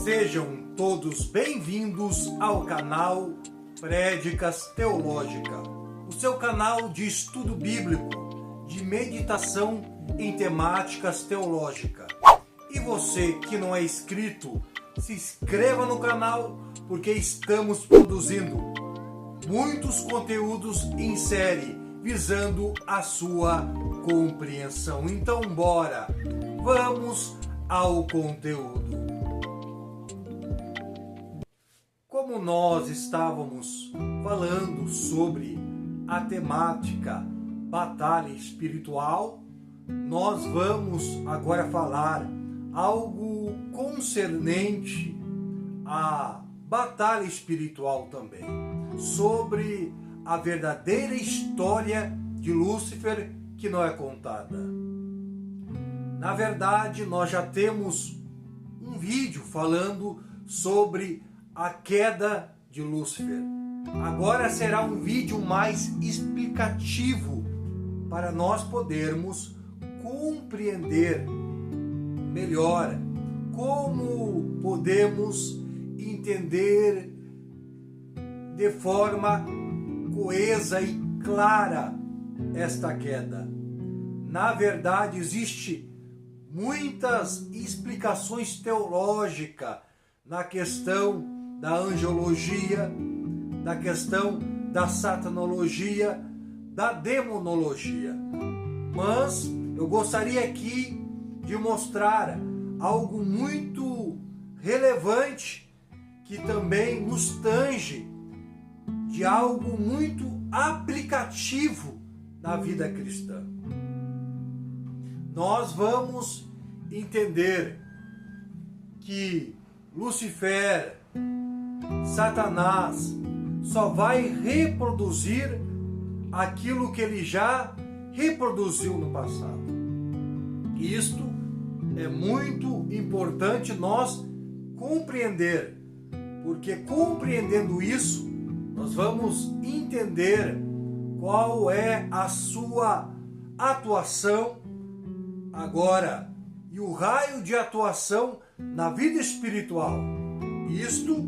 Sejam todos bem-vindos ao canal Prédicas Teológica, o seu canal de estudo bíblico, de meditação em temáticas teológicas. E você que não é inscrito, se inscreva no canal, porque estamos produzindo muitos conteúdos em série, visando a sua compreensão. Então, bora! Vamos ao conteúdo. Como nós estávamos falando sobre a temática batalha espiritual, nós vamos agora falar algo concernente à batalha espiritual também, sobre a verdadeira história de Lúcifer que não é contada. Na verdade, nós já temos um vídeo falando sobre a queda de Lúcifer. Agora será um vídeo mais explicativo para nós podermos compreender melhor como podemos entender de forma coesa e clara esta queda. Na verdade, existe muitas explicações teológicas na questão da angelologia, da questão da satanologia, da demonologia. Mas eu gostaria aqui de mostrar algo muito relevante que também nos tange de algo muito aplicativo na vida cristã. Nós vamos entender que Lúcifer, Satanás, só vai reproduzir aquilo que ele já reproduziu no passado. E isto é muito importante nós compreender, porque compreendendo isso, nós vamos entender qual é a sua atuação agora e o raio de atuação na vida espiritual. Isto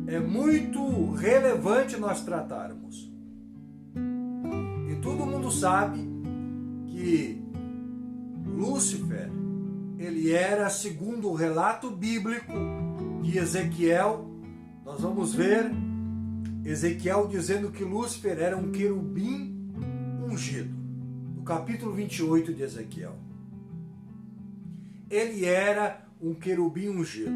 é muito relevante nós tratarmos. E todo mundo sabe que Lúcifer, ele era, segundo o relato bíblico de Ezequiel, nós vamos ver Ezequiel dizendo que Lúcifer era um querubim ungido, no capítulo 28 de Ezequiel. Ele era um querubim ungido.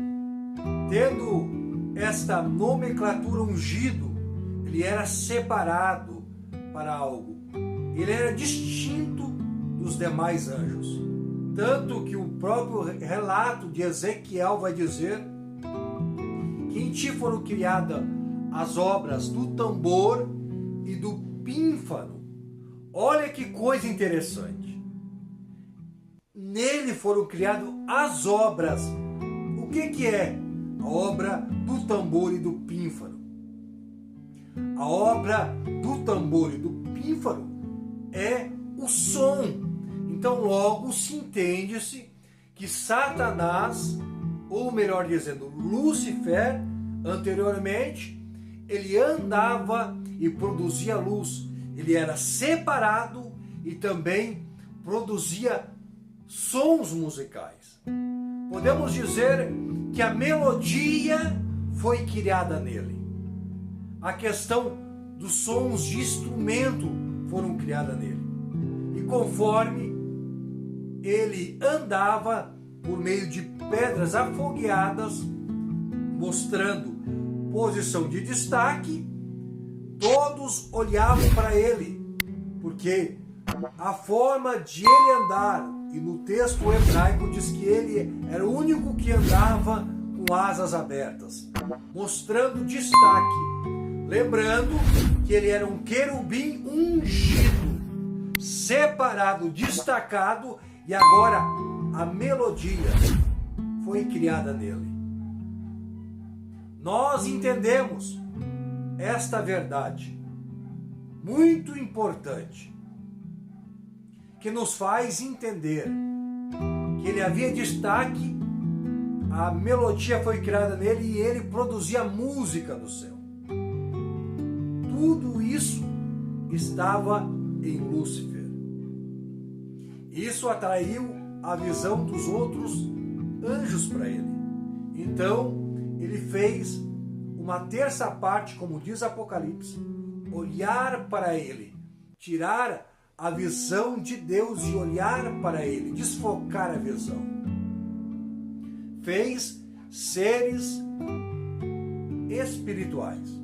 Tendo esta nomenclatura ungido, ele era separado para algo. Ele era distinto dos demais anjos. Tanto que o próprio relato de Ezequiel vai dizer que em ti foram criadas as obras do tambor e do pífano. Olha que coisa interessante. Nele foram criadas as obras. O que é a obra do tambor e do pífano? A obra do tambor e do pífano é o som. Então logo se entende-se que Satanás, ou melhor dizendo, Lúcifer, anteriormente, ele andava e produzia luz. Ele era separado e também produzia sons musicais. Podemos dizer que a melodia foi criada nele. A questão dos sons de instrumento foram criadas nele. E conforme ele andava por meio de pedras afogueadas, mostrando posição de destaque, todos olhavam para ele, porque a forma de ele andar, e no texto hebraico diz que ele era o único que andava com asas abertas, mostrando destaque, lembrando que ele era um querubim ungido, separado, destacado, e agora a melodia foi criada nele. Nós entendemos esta verdade muito importante, que nos faz entender que ele havia destaque a melodia foi criada nele e ele produzia música no céu. Tudo isso estava em Lúcifer. Isso atraiu a visão dos outros anjos para ele. Então, ele fez uma terça parte, como diz Apocalipse, olhar para ele, tirar a visão de Deus e olhar para ele, desfocar a visão. Fez seres espirituais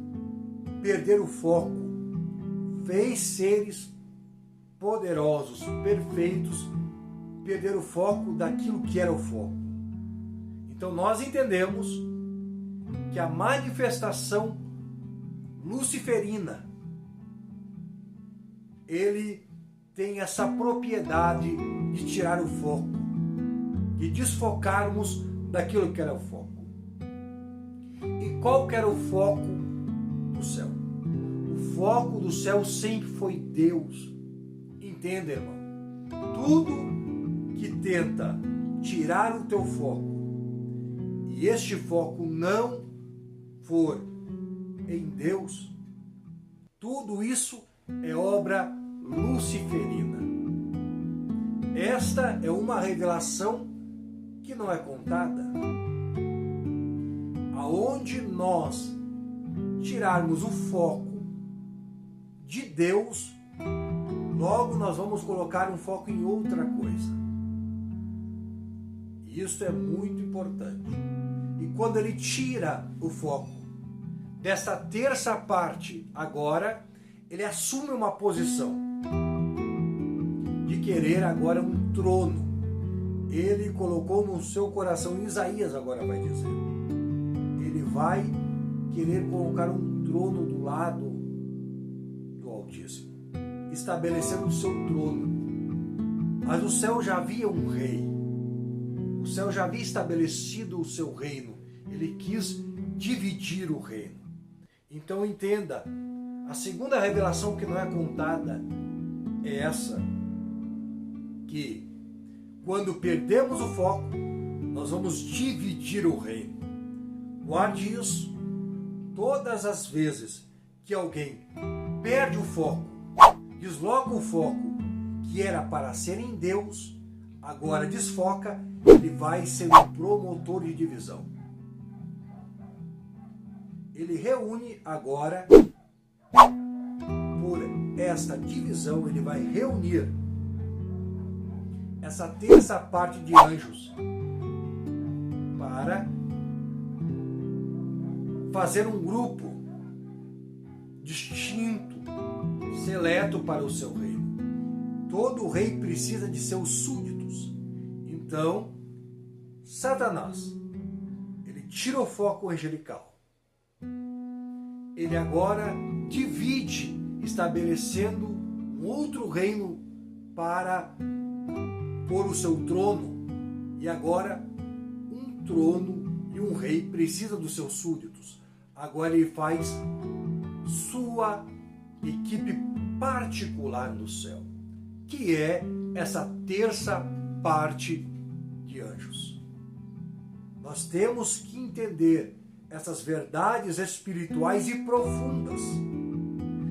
perder o foco. Fez seres poderosos, perfeitos, perder o foco daquilo que era o foco. Então nós entendemos que a manifestação luciferina, ele tem essa propriedade de tirar o foco, de desfocarmos daquilo que era o foco. E qual que era o foco do céu? O foco do céu sempre foi Deus. Entenda, irmão? Tudo que tenta tirar o teu foco, e este foco não for em Deus, tudo isso é obra luciferina. Esta é uma revelação que não é contada. Aonde nós tirarmos o foco de Deus, logo nós vamos colocar um foco em outra coisa. E isso é muito importante. E quando ele tira o foco desta terça parte agora, ele assume uma posição de querer agora um trono. Ele colocou no seu coração, Isaías agora vai dizer, ele vai querer colocar um trono do lado do Altíssimo, estabelecendo o seu trono. Mas o céu já havia um rei, o céu já havia estabelecido o seu reino, ele quis dividir o reino. Então entenda, a segunda revelação que não é contada é essa, que quando perdemos o foco, nós vamos dividir o reino. Guarde isso. Todas as vezes que alguém perde o foco, desloca o foco que era para ser em Deus, agora desfoca, ele vai ser um promotor de divisão. Ele reúne agora, por esta divisão, ele vai reunir essa terça parte de anjos para fazer um grupo distinto, seleto para o seu reino. Todo rei precisa de seus súditos. Então, Satanás, ele tira o foco angelical. Ele agora divide, estabelecendo um outro reino para pôr o seu trono. E agora, um trono e um rei precisa dos seus súditos. Agora ele faz sua equipe particular no céu, que é essa terça parte de anjos. Nós temos que entender essas verdades espirituais e profundas,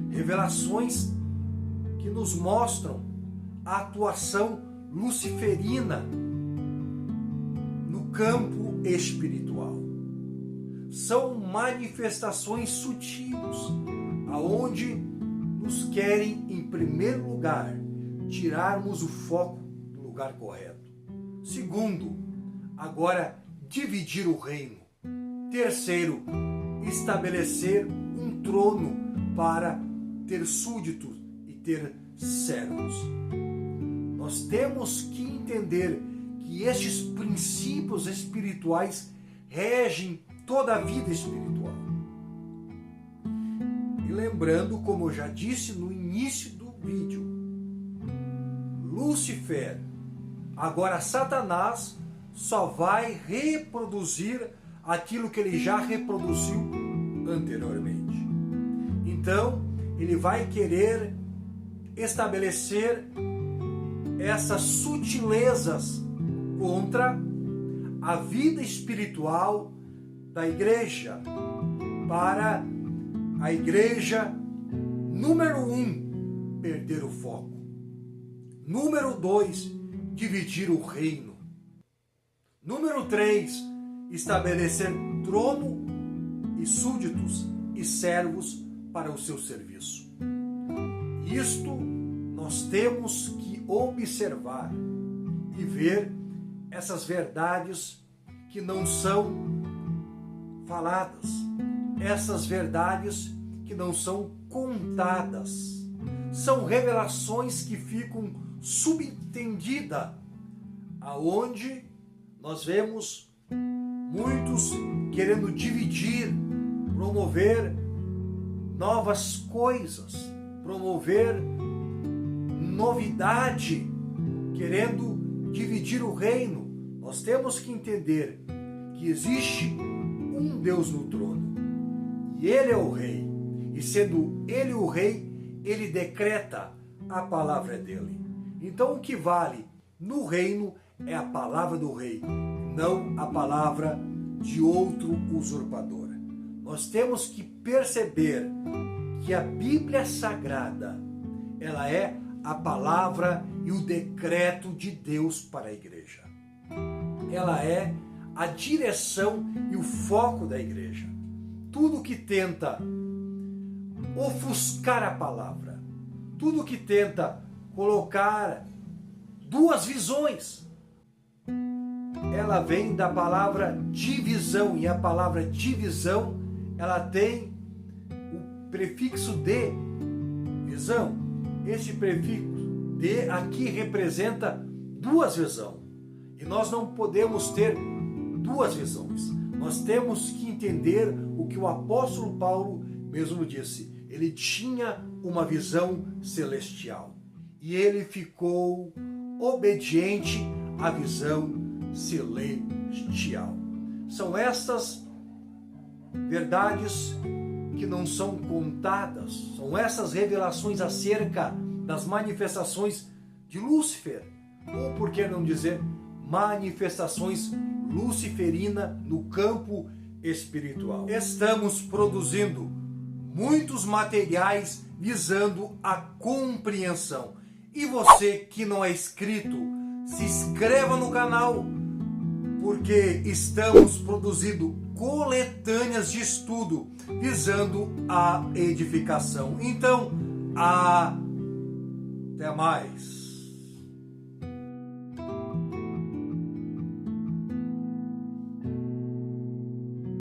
revelações que nos mostram a atuação luciferina no campo espiritual. São manifestações sutis, aonde nos querem, em primeiro lugar, tirarmos o foco do lugar correto. Segundo, agora dividir o reino. Terceiro, estabelecer um trono para ter súditos e ter servos. Nós temos que entender que estes princípios espirituais regem toda a vida espiritual. E lembrando, como eu já disse no início do vídeo, Lúcifer, agora Satanás, só vai reproduzir aquilo que ele já reproduziu anteriormente. Então, ele vai querer estabelecer essas sutilezas contra a vida espiritual da igreja, para a igreja, número 1, perder o foco. Número 2, dividir o reino. Número 3, estabelecer trono e súditos e servos para o seu serviço. Isto nós temos que observar e ver essas verdades que não são faladas, essas verdades que não são contadas. São revelações que ficam subentendidas, aonde nós vemos muitos querendo dividir, promover novas coisas, promover novidade, querendo dividir o reino. Nós temos que entender que existe um Deus no trono e Ele é o Rei, e sendo Ele o Rei, Ele decreta, a palavra dele. Então o que vale no reino é a palavra do Rei, não a palavra de outro usurpador. Nós temos que perceber que a Bíblia Sagrada, ela é a palavra e o decreto de Deus para a igreja. Ela é a direção e o foco da igreja. Tudo que tenta ofuscar a palavra, tudo que tenta colocar duas visões, ela vem da palavra divisão, e a palavra divisão, ela tem o prefixo de visão. Este prefixo de aqui representa duas visões. E nós não podemos ter duas visões. Nós temos que entender o que o apóstolo Paulo mesmo disse. Ele tinha uma visão celestial. E ele ficou obediente à visão celestial. São estas verdades que não são contadas, são essas revelações acerca das manifestações de Lúcifer, ou por que não dizer manifestações luciferina no campo espiritual. Estamos produzindo muitos materiais visando a compreensão. E você que não é inscrito, se inscreva no canal, porque estamos produzindo coletâneas de estudo visando a edificação. Então, até mais.